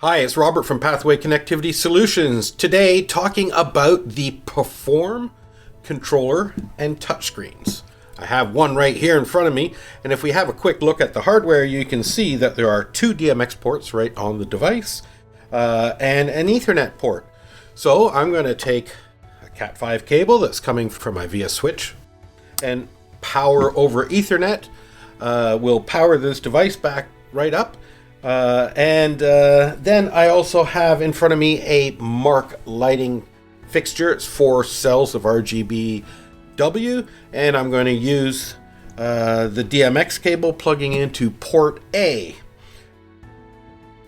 Hi, it's Robert from Pathway Connectivity Solutions. Today, talking about the Perform controller and touchscreens. I have one right here in front of me, and if we have a quick look at the hardware, you can see that there are two DMX ports right on the device and an Ethernet port. So I'm going to take a Cat5 cable that's coming from my VIA switch and power over Ethernet. We'll power this device back right up. Then I also have in front of me a Mark lighting fixture. It's 4 cells of RGBW, and I'm going to use the DMX cable plugging into port A.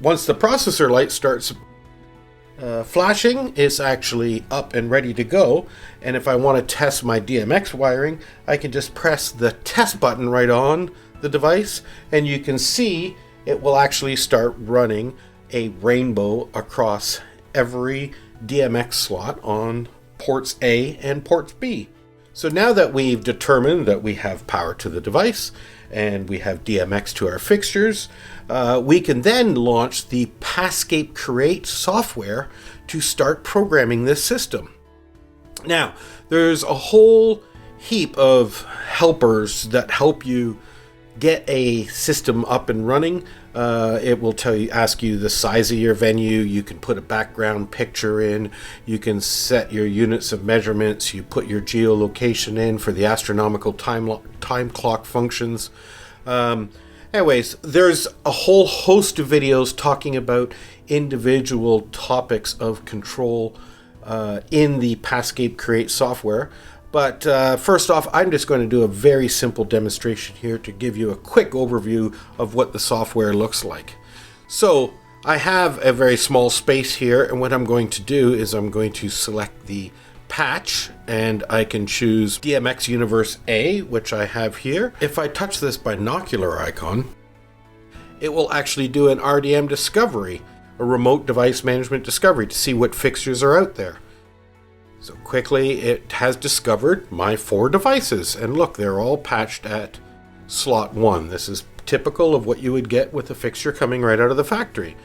Once the processor light starts flashing, it's actually up and ready to go. And if I want to test my DMX wiring, I can just press the test button right on the device, and you can see it will actually start running a rainbow across every DMX slot on ports A and ports B. So now that we've determined that we have power to the device and we have DMX to our fixtures, we can then launch the Pathscape Create software to start programming this system. Now, there's a whole heap of helpers that help you get a system up and running. It will ask you the size of your venue. You can put a background picture in. You can set your units of measurements. You put your geolocation in for the astronomical time clock functions. Anyways, there's a whole host of videos talking about individual topics of control in the Pathscape Create software. But first off, I'm just going to do a very simple demonstration here to give you a quick overview of what the software looks like. So I have a very small space here, and what I'm going to do is I'm going to select the patch, and I can choose DMX Universe A, which I have here. If I touch this binocular icon, it will actually do an RDM discovery, a remote device management discovery, to see what fixtures are out there. So quickly, it has discovered my 4 devices, and look, they're all patched at slot 1. This is typical of what you would get with a fixture coming right out of the factory.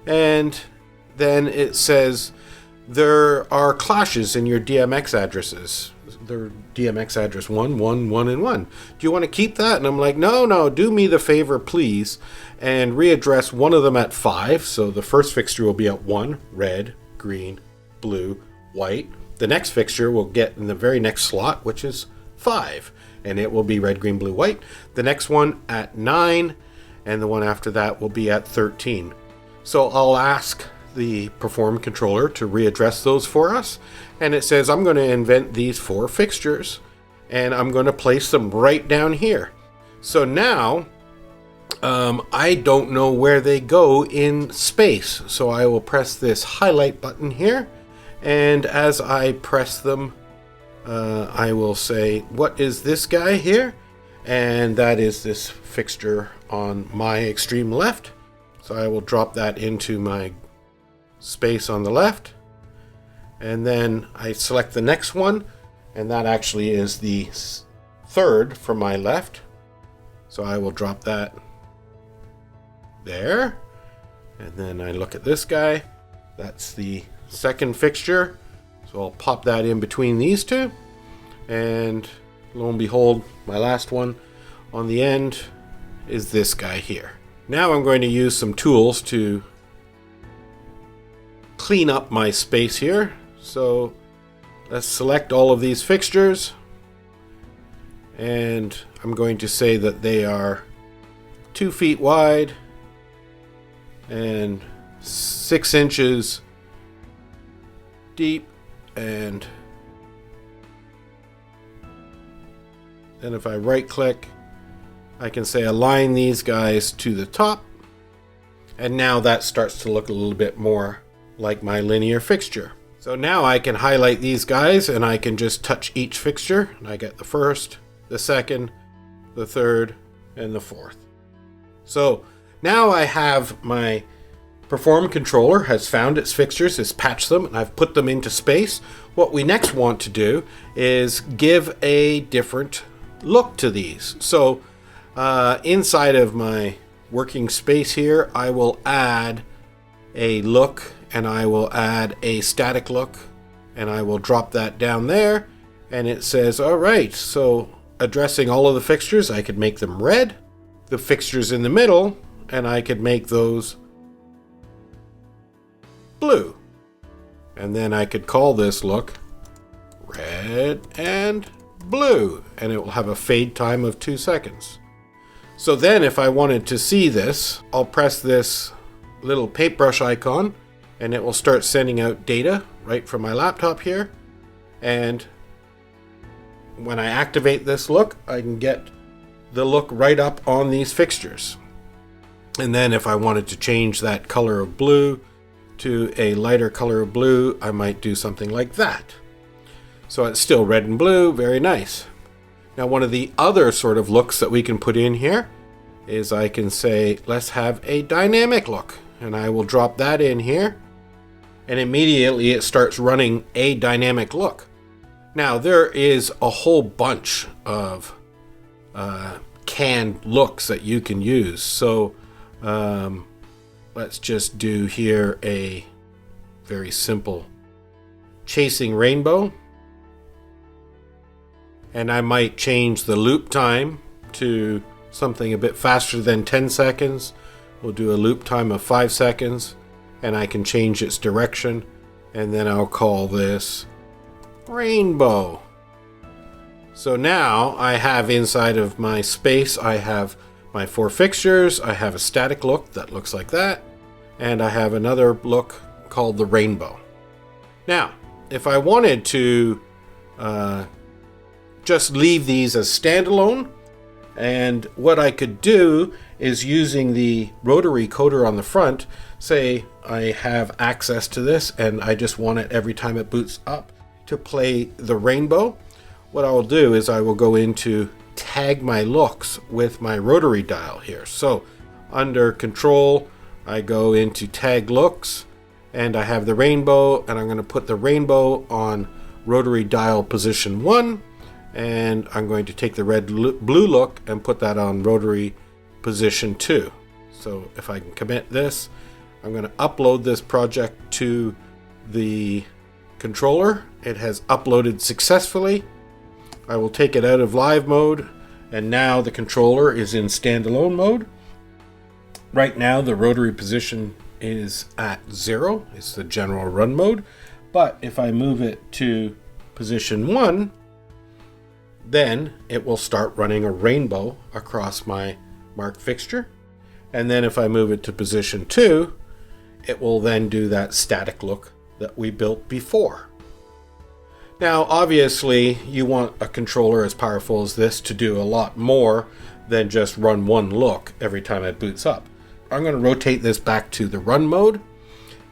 And then it says there are clashes in your DMX addresses. They're DMX address 1, 1, 1, and 1. Do you want to keep that? And I'm like, no, do me the favor, please, and readdress one of them at 5. So the first fixture will be at 1, red, green, blue, white. The next fixture will get in the very next slot, which is 5, and it will be red, green, blue, white. The next one at 9, and the one after that will be at 13. So I'll ask the Perform controller to readdress those for us, and it says I'm going to invent these 4 fixtures, and I'm going to place them right down here. So now I don't know where they go in space, so I will press this highlight button here. And as I press them, I will say, what is this guy here? And that is this fixture on my extreme left. So I will drop that into my space on the left. And then I select the next one, and that actually is the 3rd from my left. So I will drop that there. And then I look at this guy. That's the 2nd fixture, so I'll pop that in between these two, and lo and behold, my last one on the end is this guy here. Now I'm going to use some tools to clean up my space here. So let's select all of these fixtures, and I'm going to say that they are 2 feet wide and 6 inches deep, and then if I right click, I can say align these guys to the top, and now that starts to look a little bit more like my linear fixture. So now I can highlight these guys, and I can just touch each fixture, and I get the 1st, the 2nd, the 3rd, and the 4th. So now I have my Perform controller has found its fixtures, has patched them, and I've put them into space. What we next want to do is give a different look to these. So inside of my working space here, I will add a look, and I will add a static look, and I will drop that down there, and it says, all right, so addressing all of the fixtures, I could make them red. The fixtures in the middle, and I could make those blue. And then I could call this look red and blue, and it will have a fade time of 2 seconds. So then if I wanted to see this, I'll press this little paintbrush icon, and it will start sending out data right from my laptop here. And when I activate this look, I can get the look right up on these fixtures. And then if I wanted to change that color of blue to a lighter color of blue, I might do something like that. So it's still red and blue, very nice. Now one of the other sort of looks that we can put in here is I can say, let's have a dynamic look. And I will drop that in here, and immediately it starts running a dynamic look. Now there is a whole bunch of canned looks that you can use. So let's just do here a very simple chasing rainbow. And I might change the loop time to something a bit faster than 10 seconds. We'll do a loop time of 5 seconds, and I can change its direction, and then I'll call this rainbow. So now I have inside of my space, I have my 4 fixtures, I have a static look that looks like that, and I have another look called the rainbow. Now, if I wanted to just leave these as standalone, and what I could do is using the rotary coder on the front, say I have access to this and I just want it every time it boots up to play the rainbow. What I will do is I will go into tag my looks with my rotary dial here. So under control, I go into tag looks, and I have the rainbow, and I'm going to put the rainbow on rotary dial position 1. And I'm going to take the red blue look and put that on rotary position 2. So if I can commit this, I'm going to upload this project to the controller. It has uploaded successfully. I will take it out of live mode, and now the controller is in standalone mode. Right now the rotary position is at 0. It's the general run mode. But if I move it to position 1, then it will start running a rainbow across my marked fixture. And then if I move it to position 2, it will then do that static look that we built before. Now, obviously, you want a controller as powerful as this to do a lot more than just run one look every time it boots up. I'm going to rotate this back to the run mode,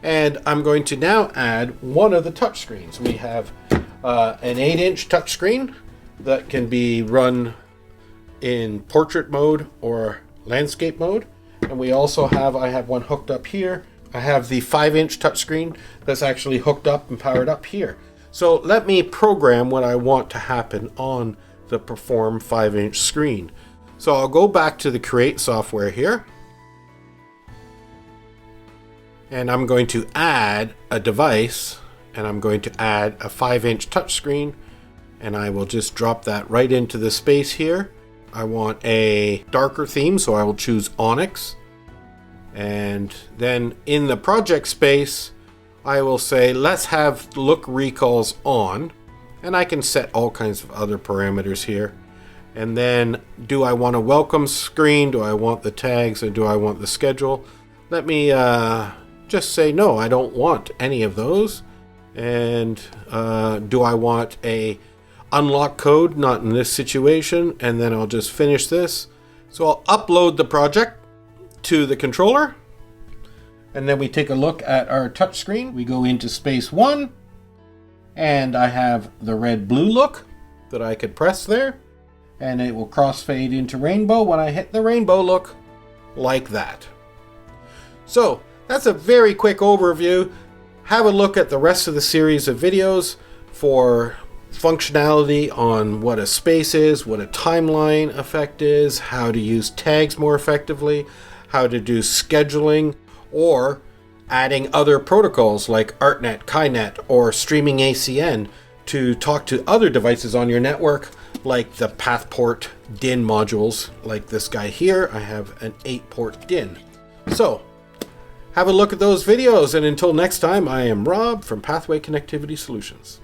and I'm going to now add one of the touchscreens. We have an 8-inch touchscreen that can be run in portrait mode or landscape mode. And we also have, I have one hooked up here. I have the 5-inch touchscreen that's actually hooked up and powered up here. So let me program what I want to happen on the Perform 5-inch screen. So I'll go back to the Create software here. And I'm going to add a device, and I'm going to add a 5-inch touchscreen. And I will just drop that right into the space here. I want a darker theme, so I will choose Onyx. And then in the project space, I will say, let's have look recalls on. And I can set all kinds of other parameters here. And then, do I want a welcome screen? Do I want the tags? Or do I want the schedule? Let me just say, no, I don't want any of those. And do I want a unlock code? Not in this situation. And then I'll just finish this. So I'll upload the project to the controller. And then we take a look at our touchscreen. We go into space 1. And I have the red-blue look that I could press there. And it will crossfade into rainbow when I hit the rainbow look, like that. So that's a very quick overview. Have a look at the rest of the series of videos for functionality on what a space is, what a timeline effect is, how to use tags more effectively, how to do scheduling, or adding other protocols like ArtNet, KaiNet, or streaming ACN to talk to other devices on your network, like the Pathport DIN modules, like this guy here. I have an 8-port DIN. So, have a look at those videos, and until next time, I am Rob from Pathway Connectivity Solutions.